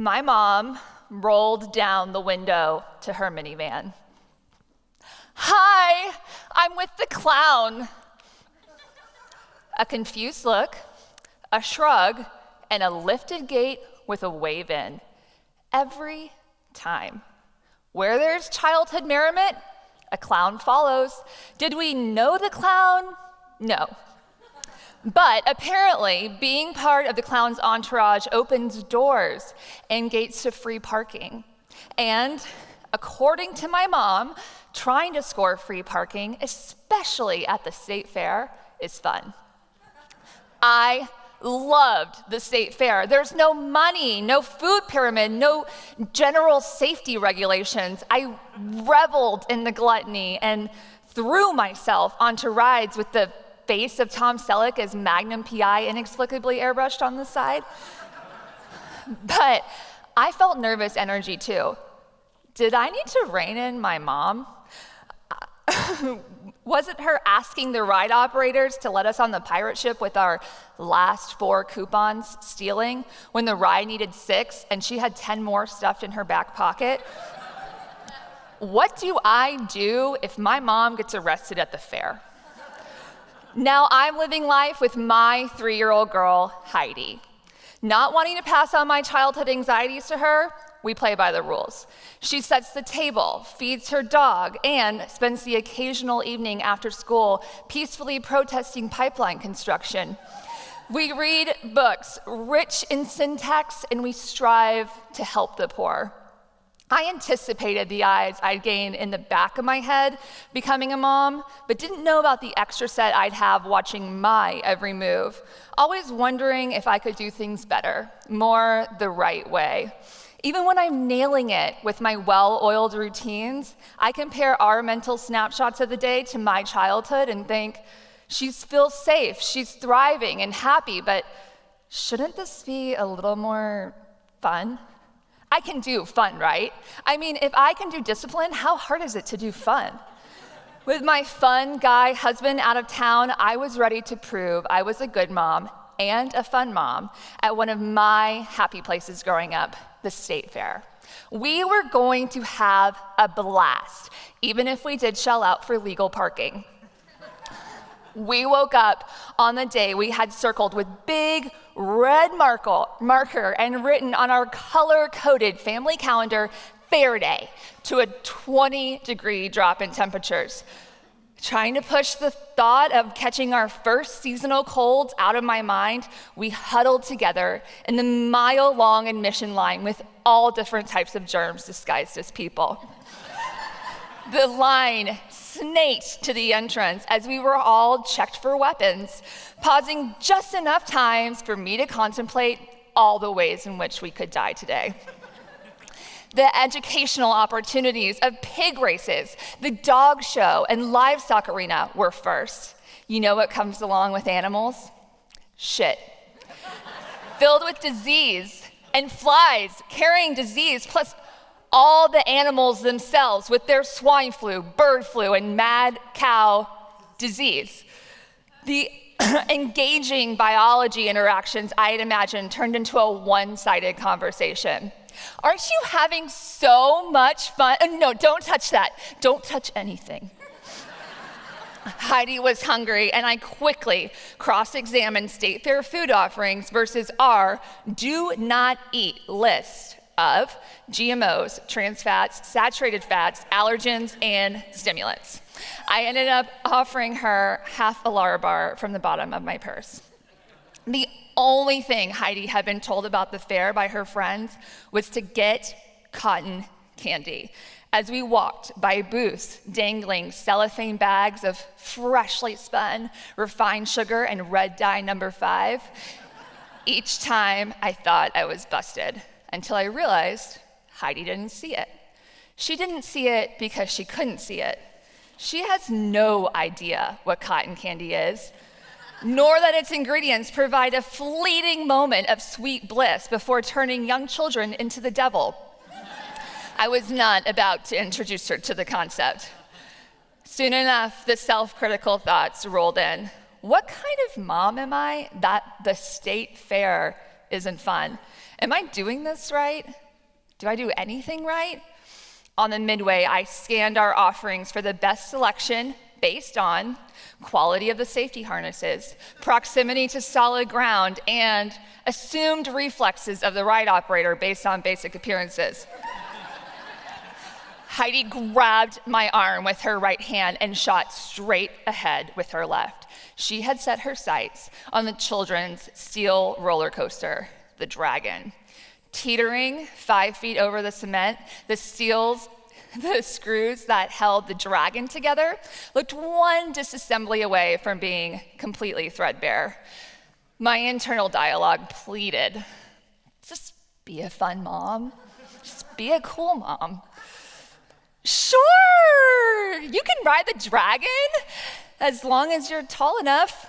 my mom rolled down the window to her minivan. "Hi, I'm with the clown." A confused look, a shrug, and a lifted gate with a wave in. Every time. Where there's childhood merriment, a clown follows. Did we know the clown? No. But apparently, being part of the clown's entourage opens doors and gates to free parking. And according to my mom, trying to score free parking, especially at the state fair, is fun. I loved the state fair. There's no money, no food pyramid, no general safety regulations. I reveled in the gluttony and threw myself onto rides with the face of Tom Selleck as Magnum PI inexplicably airbrushed on the side. But I felt nervous energy too. Did I need to rein in my mom? Was it her asking the ride operators to let us on the pirate ship with our last 4 coupons stealing when the ride needed 6 and she had 10 more stuffed in her back pocket? What do I do if my mom gets arrested at the fair? Now I'm living life with my 3-year-old girl, Heidi. Not wanting to pass on my childhood anxieties to her, we play by the rules. She sets the table, feeds her dog, and spends the occasional evening after school peacefully protesting pipeline construction. We read books rich in syntax, and we strive to help the poor. I anticipated the eyes I'd gain in the back of my head becoming a mom, but didn't know about the extra set I'd have watching my every move, always wondering if I could do things better, more the right way. Even when I'm nailing it with my well-oiled routines, I compare our mental snapshots of the day to my childhood and think, she feels safe, she's thriving and happy, but shouldn't this be a little more fun? I can do fun, right? I mean, if I can do discipline, how hard is it to do fun? With my fun guy husband out of town, I was ready to prove I was a good mom and a fun mom at one of my happy places growing up, the state fair. We were going to have a blast, even if we did shell out for legal parking. We woke up on the day we had circled with big red marker and written on our color-coded family calendar, fair day, to a 20-degree drop in temperatures. Trying to push the thought of catching our first seasonal colds out of my mind, we huddled together in the mile-long admission line with all different types of germs disguised as people. The line snaked to the entrance as we were all checked for weapons, pausing just enough times for me to contemplate all the ways in which we could die today. The educational opportunities of pig races, the dog show, and livestock arena were first. You know what comes along with animals? Shit. Filled with disease and flies carrying disease, plus all the animals themselves with their swine flu, bird flu, and mad cow disease. The engaging biology interactions I had imagined turned into a one-sided conversation. Aren't you having so much fun? No, don't touch that. Don't touch anything. Heidi was hungry, and I quickly cross-examined state fair food offerings versus our do not eat list of GMOs, trans fats, saturated fats, allergens, and stimulants. I ended up offering her half a Larabar from the bottom of my purse. The only thing Heidi had been told about the fair by her friends was to get cotton candy. As we walked by booths dangling cellophane bags of freshly spun refined sugar and red dye number 5, each time I thought I was busted, until I realized Heidi didn't see it. She didn't see it because she couldn't see it. She has no idea what cotton candy is, nor that its ingredients provide a fleeting moment of sweet bliss before turning young children into the devil. I was not about to introduce her to the concept. Soon enough, the self-critical thoughts rolled in. What kind of mom am I that the state fair isn't fun. Am I doing this right? Do I do anything right? On the midway, I scanned our offerings for the best selection based on quality of the safety harnesses, proximity to solid ground, and assumed reflexes of the ride operator based on basic appearances. Heidi grabbed my arm with her right hand and shot straight ahead with her left. She had set her sights on the children's steel roller coaster, the Dragon. Teetering 5 feet over the cement, the screws that held the Dragon together looked one disassembly away from being completely threadbare. My internal dialogue pleaded, just be a fun mom. Just be a cool mom. Sure, you can ride the Dragon as long as you're tall enough.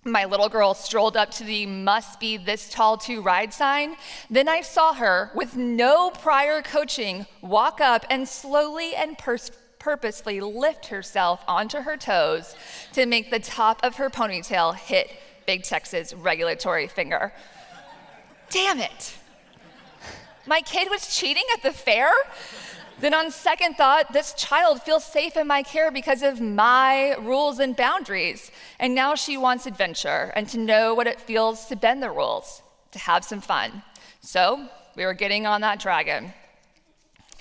My little girl strolled up to the must be this tall to ride sign. Then I saw her, with no prior coaching, walk up and slowly and purposefully lift herself onto her toes to make the top of her ponytail hit Big Tex's regulatory finger. Damn it. My kid was cheating at the fair? Then on second thought, this child feels safe in my care because of my rules and boundaries. And now she wants adventure and to know what it feels to bend the rules, to have some fun. So we were getting on that Dragon.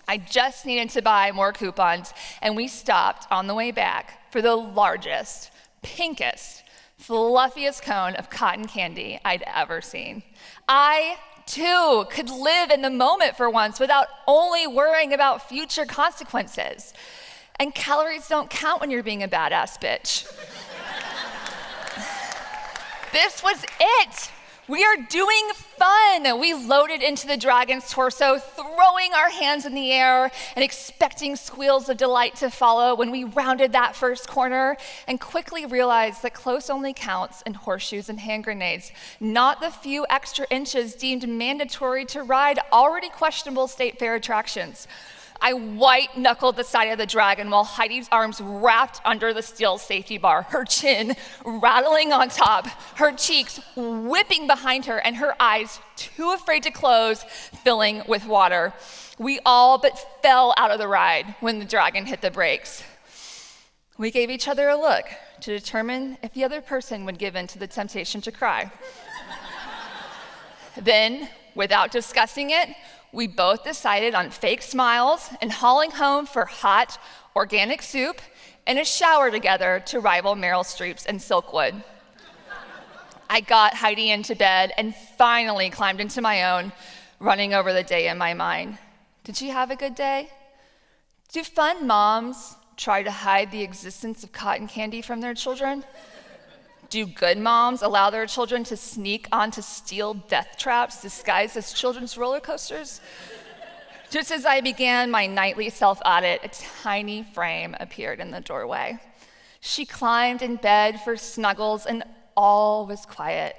I just needed to buy more coupons, and we stopped on the way back for the largest, pinkest, fluffiest cone of cotton candy I'd ever seen. I too could live in the moment for once without only worrying about future consequences. And calories don't count when you're being a badass bitch. This was it. We are doing fun. We loaded into the Dragon's torso, throwing our hands in the air and expecting squeals of delight to follow when we rounded that first corner and quickly realized that close only counts in horseshoes and hand grenades, not the few extra inches deemed mandatory to ride already questionable state fair attractions. I white-knuckled the side of the Dragon while Heidi's arms wrapped under the steel safety bar, her chin rattling on top, her cheeks whipping behind her, and her eyes, too afraid to close, filling with water. We all but fell out of the ride when the Dragon hit the brakes. We gave each other a look to determine if the other person would give in to the temptation to cry. Then, without discussing it, we both decided on fake smiles and hauling home for hot, organic soup and a shower together to rival Meryl Streep's and Silkwood. I got Heidi into bed and finally climbed into my own, running over the day in my mind. Did she have a good day? Do fun moms try to hide the existence of cotton candy from their children? Do good moms allow their children to sneak onto steel death traps disguised as children's roller coasters? Just as I began my nightly self-audit, a tiny frame appeared in the doorway. She climbed in bed for snuggles, and all was quiet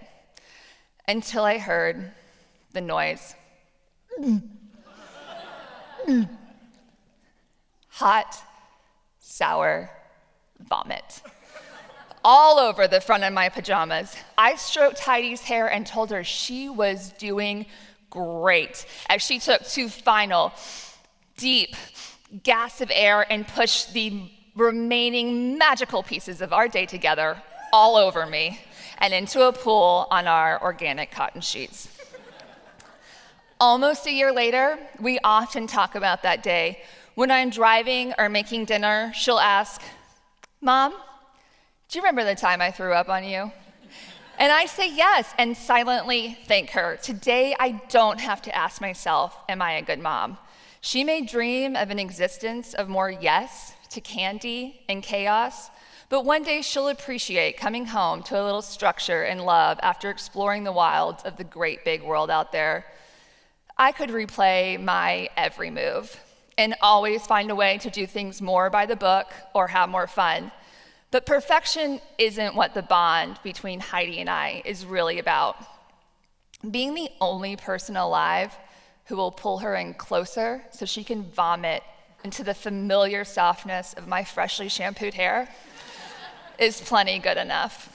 until I heard the noise. Hot, sour vomit. All over the front of my pajamas. I stroked Heidi's hair and told her she was doing great as she took 2 final, deep gasps of air and pushed the remaining magical pieces of our day together all over me and into a pool on our organic cotton sheets. Almost a year later, we often talk about that day. When I'm driving or making dinner, she'll ask, "Mom, do you remember the time I threw up on you?" And I say yes and silently thank her. Today, I don't have to ask myself, am I a good mom? She may dream of an existence of more yes to candy and chaos, but one day she'll appreciate coming home to a little structure and love after exploring the wilds of the great big world out there. I could replay my every move and always find a way to do things more by the book or have more fun. But perfection isn't what the bond between Heidi and I is really about. Being the only person alive who will pull her in closer so she can vomit into the familiar softness of my freshly shampooed hair is plenty good enough.